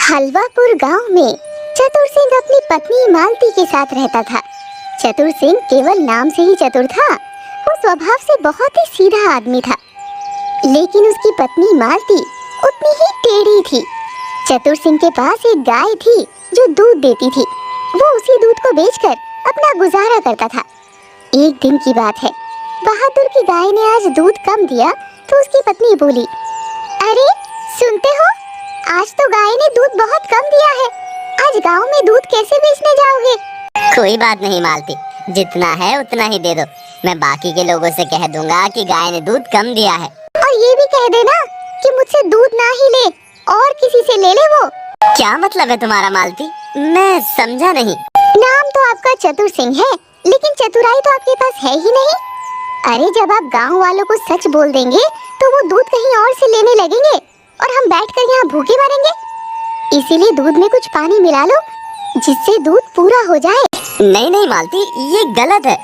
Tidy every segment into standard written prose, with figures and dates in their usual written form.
हलवापुर गांव में चतुर सिंह अपनी पत्नी मालती के साथ रहता था। चतुर सिंह केवल नाम से ही चतुर था, वो स्वभाव से बहुत ही सीधा आदमी था। लेकिन उसकी पत्नी मालती उतनी ही टेढ़ी थी। चतुर सिंह के पास एक गाय थी जो दूध देती थी। वो उसी दूध को बेचकर अपना गुजारा करता था। एक दिन की बात है, बहादुर की गाय ने आज दूध कम दिया तो उसकी पत्नी बोली, अरे सुनते हो, आज तो गाय ने दूध बहुत कम दिया है। आज गांव में दूध कैसे बेचने जाओगे? कोई बात नहीं मालती, जितना है उतना ही दे दो। मैं बाकी के लोगों से कह दूंगा कि गाय ने दूध कम दिया है। और ये भी कह देना कि मुझसे दूध ना ही ले और किसी से ले ले वो। क्या मतलब है तुम्हारा मालती? मैं समझा नहीं। नाम तो आपका चतुर सिंह है, लेकिन चतुराई तो आपके पास है ही नहीं। अरे जब आप गांव वालों को सच बोल देंगे तो वो दूध कहीं और से लेने लगेंगे और हम बैठकर यहाँ भूखे मरेंगे। इसीलिए दूध में कुछ पानी मिला लो जिससे दूध पूरा हो जाए। नहीं नहीं मालती, ये गलत है।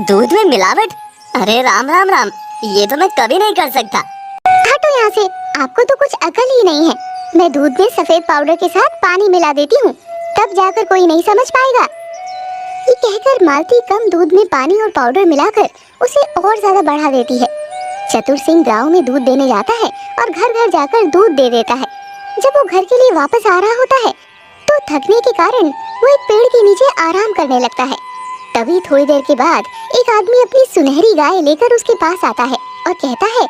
दूध में मिलावट? अरे राम राम राम, ये तो मैं कभी नहीं कर सकता। हटो यहाँ से, आपको तो कुछ अकल ही नहीं है। मैं दूध में सफेद पाउडर के साथ पानी मिला देती हूँ, तब जाकर कोई नहीं समझ पाएगा। ये कहकर मालती कम दूध में पानी और पाउडर मिलाकर उसे और ज्यादा बढ़ा देती है। चतुर सिंह गांव में दूध देने जाता है और घर घर जाकर दूध दे देता है। जब वो घर के लिए वापस आ रहा होता है तो थकने के कारण वो एक पेड़ के नीचे आराम करने लगता है। तभी थोड़ी देर के बाद एक आदमी अपनी सुनहरी गाय लेकर उसके पास आता है और कहता है,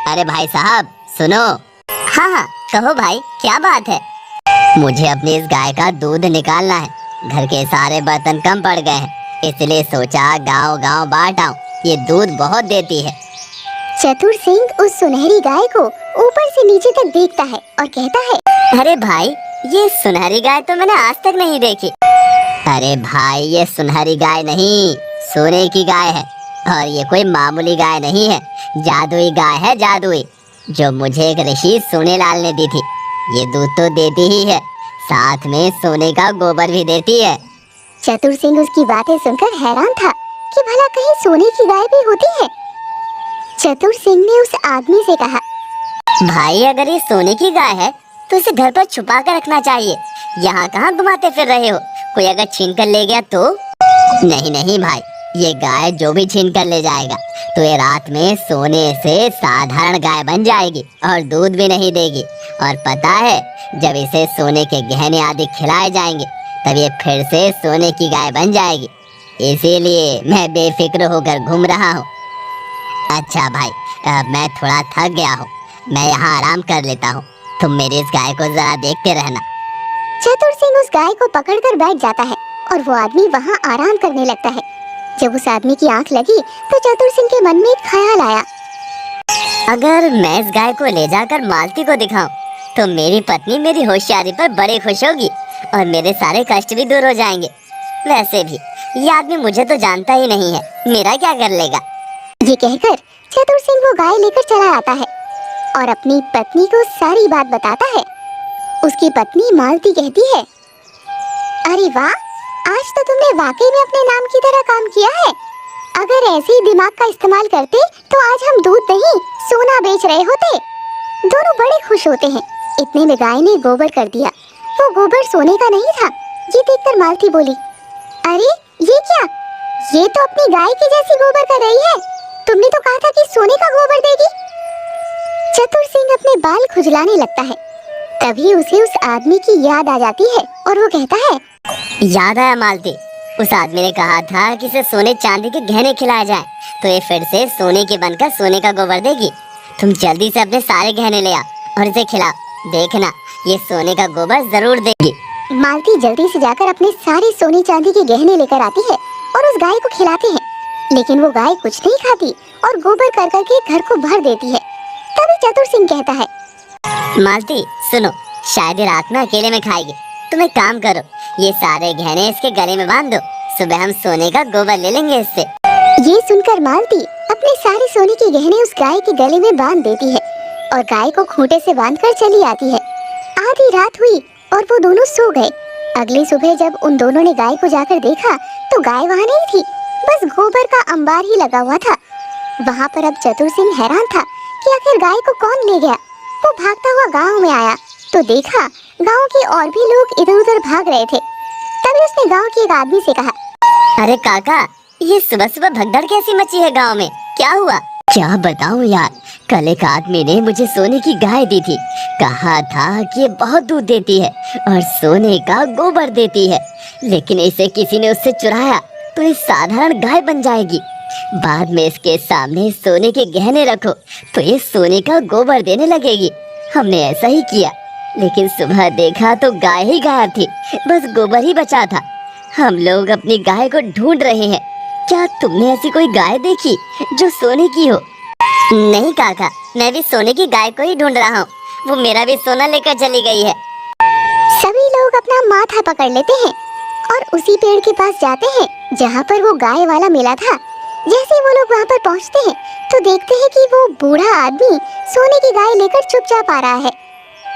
अरे भाई साहब सुनो। हाँ हाँ कहो भाई, क्या बात है? मुझे अपनी इस गाय का दूध निकालना है। घर के सारे बर्तन कम पड़ गए हैं, इसलिए सोचा गांव गांव बांट आऊं। ये दूध बहुत देती है। चतुर सिंह उस सुनहरी गाय को ऊपर से नीचे तक देखता है और कहता है, अरे भाई, ये सुनहरी गाय तो मैंने आज तक नहीं देखी। अरे भाई, ये सुनहरी गाय नहीं, सोने की गाय है। और ये कोई मामूली गाय नहीं है, जादुई गाय है, जादुई, जो मुझे एक ऋषि सोनेलाल ने दी थी। ये दूध तो देती ही है, साथ में सोने का गोबर भी देती है। चतुर सिंह उसकी बातें सुनकर हैरान था कि भला कहीं सोने की गाय भी होती है। चतुर सिंह ने उस आदमी से कहा, भाई अगर ये सोने की गाय है तो इसे घर पर छुपा कर रखना चाहिए। यहाँ कहाँ घुमाते फिर रहे हो? कोई अगर छीन कर ले गया तो? नहीं नहीं भाई, ये गाय जो भी छीन कर ले जाएगा तो ये रात में सोने से साधारण गाय बन जाएगी और दूध भी नहीं देगी। और पता है, जब इसे सोने के गहने आदि खिलाए जाएंगे तब ये फिर से सोने की गाय बन जाएगी। इसीलिए मैं बेफिक्र होकर घूम रहा हूँ। अच्छा भाई, मैं थोड़ा थक गया हूँ, मैं यहाँ आराम कर लेता हूँ। तुम मेरी इस गाय को जरा देखते रहना। चतुर सिंह उस गाय को पकड़कर बैठ जाता है और वो आदमी वहाँ आराम करने लगता है। जब उस आदमी की आंख लगी तो चतुर सिंह के मन में एक ख्याल आया, अगर मैं इस गाय को ले जाकर मालती को दिखाऊं तो मेरी पत्नी मेरी होशियारी पर बड़ी खुश होगी और मेरे सारे कष्ट भी दूर हो जाएंगे। वैसे भी ये आदमी मुझे तो जानता ही नहीं है, मेरा क्या कर लेगा। ये कहकर चतुर सिंह वो गाय लेकर चला आता है और अपनी पत्नी को सारी बात बताता है। उसकी पत्नी मालती कहती है, अरे वाह, आज तो तुमने वाकई में अपने नाम की तरह काम किया है। अगर ऐसे ही दिमाग का इस्तेमाल करते तो आज हम दूध नहीं सोना बेच रहे होते। दोनों बड़े खुश होते हैं। इतने में गाय ने गोबर कर दिया। वो गोबर सोने का नहीं था। ये देखकर मालती बोली, अरे ये क्या, ये तो अपनी गाय की जैसी गोबर कर रही है। तुमने तो कहा था कि सोने का गोबर देगी। चतुर सिंह अपने बाल खुजलाने लगता है। तभी उसे उस आदमी की याद आ जाती है और वो कहता है, याद आया मालती, उस आदमी ने कहा था कि इसे सोने चांदी के गहने खिलाए जाए तो ये फिर से सोने की बनकर सोने का गोबर देगी। तुम जल्दी से अपने सारे गहने ले आओ और इसे खिलाओ, देखना ये सोने का गोबर जरूर देगी। मालती जल्दी से जाकर अपने सारे सोने चांदी के गहने लेकर आती है और उस गाय को खिलाते हैं। लेकिन वो गाय कुछ नहीं खाती और गोबर कर करके घर को भर देती है। तभी चतुर सिंह कहता है, मालती सुनो, शायद ये रात में अकेले में खाएगी। तुम एक काम करो, ये सारे गहने इसके गले में बांध दो, सुबह हम सोने का गोबर ले लेंगे इससे। ये सुनकर मालती अपने सारे सोने के गहने उस गाय के गले में बांध देती है और गाय को खूंटे से बांधकर चली आती है। आधी रात हुई और वो दोनों सो गए। अगली सुबह जब उन दोनों ने गाय को जाकर देखा तो गाय वहाँ नहीं थी, बस गोबर का अंबार ही लगा हुआ था। वहाँ पर अब चतुर सिंह हैरान था कि आखिर गाय को कौन ले गया। वो भागता हुआ गांव में आया तो देखा गांव के और भी लोग इधर उधर भाग रहे थे। तभी उसने गांव के एक आदमी से कहा, अरे काका, ये सुबह सुबह भगदड़ कैसी मची है गांव में, क्या हुआ? क्या बताऊं यार, कल एक आदमी ने मुझे सोने की गाय दी थी। कहा था कि ये बहुत दूध देती है और सोने का गोबर देती है, लेकिन इसे किसी ने उससे चुराया तो ये साधारण गाय बन जाएगी। बाद में इसके सामने सोने के गहने रखो तो ये सोने का गोबर देने लगेगी। हमने ऐसा ही किया, लेकिन सुबह देखा तो गाय ही गायब थी, बस गोबर ही बचा था। हम लोग अपनी गाय को ढूंढ रहे हैं। क्या तुमने ऐसी कोई गाय देखी जो सोने की हो? नहीं काका, मैं भी सोने की गाय को ही ढूंढ रहा हूँ, वो मेरा भी सोना लेकर चली गई है। सभी लोग अपना माथा पकड़ लेते हैं और उसी पेड़ के पास जाते हैं जहाँ पर वो गाय वाला मिला था। जैसे ही वो लोग वहाँ पर पहुँचते हैं तो देखते हैं कि वो बूढ़ा आदमी सोने की गाय लेकर चुपचाप आ रहा है।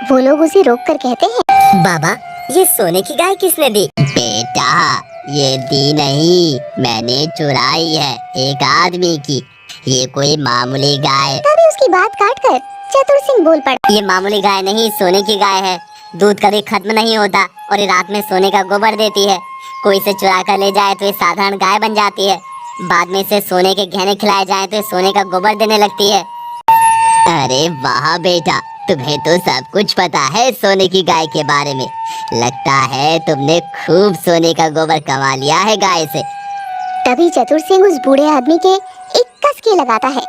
वो लोग उसे रोककर कहते हैं, बाबा, ये सोने की गाय किसने दी? बेटा, ये दी नहीं, मैंने चुराई है एक आदमी की। ये कोई मामूली गाय। तभी उसकी बात काटकर चतुर सिंह बोल पड़ा, ये मामूली गाय नहीं, सोने की गाय है। दूध कभी खत्म नहीं होता और ये रात में सोने का गोबर देती है। कोई इसे चुरा कर ले जाए तो ये साधारण गाय बन जाती है। बाद में इसे सोने के गहने खिलाए जाए तो ये सोने का गोबर देने लगती है। अरे वाह बेटा, तुम्हें तो सब कुछ पता है सोने की गाय के बारे में। लगता है तुमने खूब सोने का गोबर कमा लिया है गाय से। तभी चतुर सिंह उस बूढ़े आदमी के एक कसके लगाता है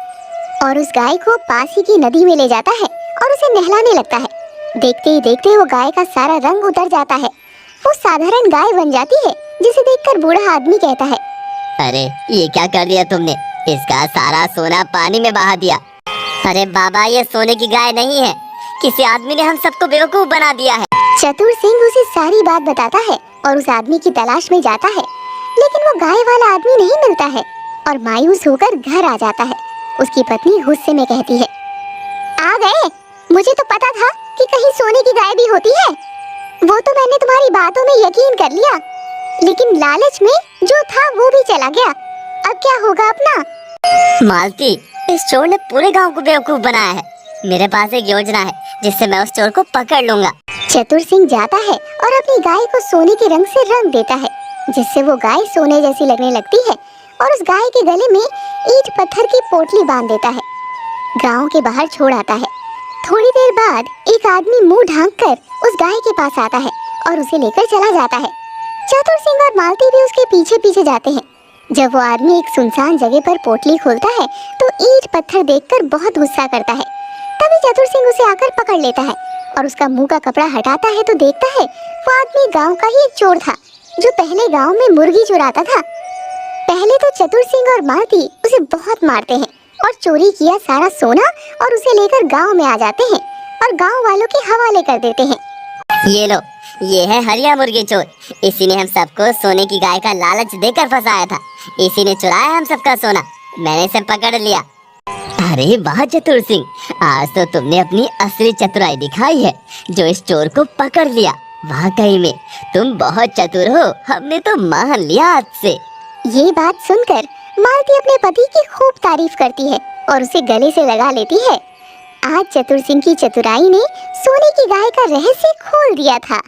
और उस गाय को पास ही की नदी में ले जाता है और उसे नहलाने लगता है। देखते ही देखते वो गाय का सारा रंग उतर जाता है। वो साधारण गाय बन जाती है, जिसे देखकर बूढ़ा आदमी कहता है, अरे ये क्या कर दिया तुमने? इसका सारा सोना पानी में बहा दिया। अरे बाबा, ये सोने की गाय नहीं है, किसी आदमी ने हम सबको बेवकूफ बना दिया है। चतुर सिंह उसे सारी बात बताता है और उस आदमी की तलाश में जाता है, लेकिन वो गाय वाला आदमी नहीं मिलता है और मायूस होकर घर आ जाता है। उसकी पत्नी गुस्से में कहती है, आ गए, मुझे तो पता था कि कहीं सोने की गाय भी होती है। वो तो मैंने तुम्हारी बातों में यकीन कर लिया, लेकिन लालच में जो था वो भी चला गया। अब क्या होगा अपना? मालती, इस चोर ने पूरे गांव को बेवकूफ बनाया है। मेरे पास एक योजना है जिससे मैं उस चोर को पकड़ लूंगा। चतुर सिंह जाता है और अपनी गाय को सोने के रंग से रंग देता है, जिससे वो गाय सोने जैसी लगने लगती है और उस गाय के गले में ईंट पत्थर की पोटली बांध देता है। गांव के बाहर छोड़ आता है। थोड़ी देर बाद एक आदमी मुंह ढांककर उस गाय के पास आता है और उसे लेकर चला जाता है। चतुर सिंह और मालती भी उसके पीछे पीछे जाते हैं। जब वो आदमी एक सुनसान जगह पर पोटली खोलता है तो ईंट पत्थर देखकर बहुत गुस्सा करता है। तभी चतुर सिंह उसे आकर पकड़ लेता है और उसका मुंह का कपड़ा हटाता है तो देखता है वो आदमी गांव का ही एक चोर था, जो पहले गांव में मुर्गी चुराता था। पहले तो चतुर सिंह और मालती उसे बहुत मारते हैं और चोरी किया सारा सोना और उसे लेकर गांव में आ जाते हैं और गांव वालों के हवाले कर देते हैं। ये लो, ये है हरिया मुर्गी चोर। इसी ने हम सबको सोने की गाय का लालच देकर फंसाया था। इसी ने चुराया हम सबका सोना। मैंने इसे पकड़ लिया। अरे वाह चतुर सिंह, आज तो तुमने अपनी असली चतुराई दिखाई है, जो इस चोर को पकड़ लिया। वाकई में तुम बहुत चतुर हो, हमने तो मान लिया आज से। ये बात सुनकर मालती अपने पति की खूब तारीफ करती है और उसे गले से लगा लेती है। आज चतुर सिंह की चतुराई ने सोने की गाय का रहस्य खोल दिया था।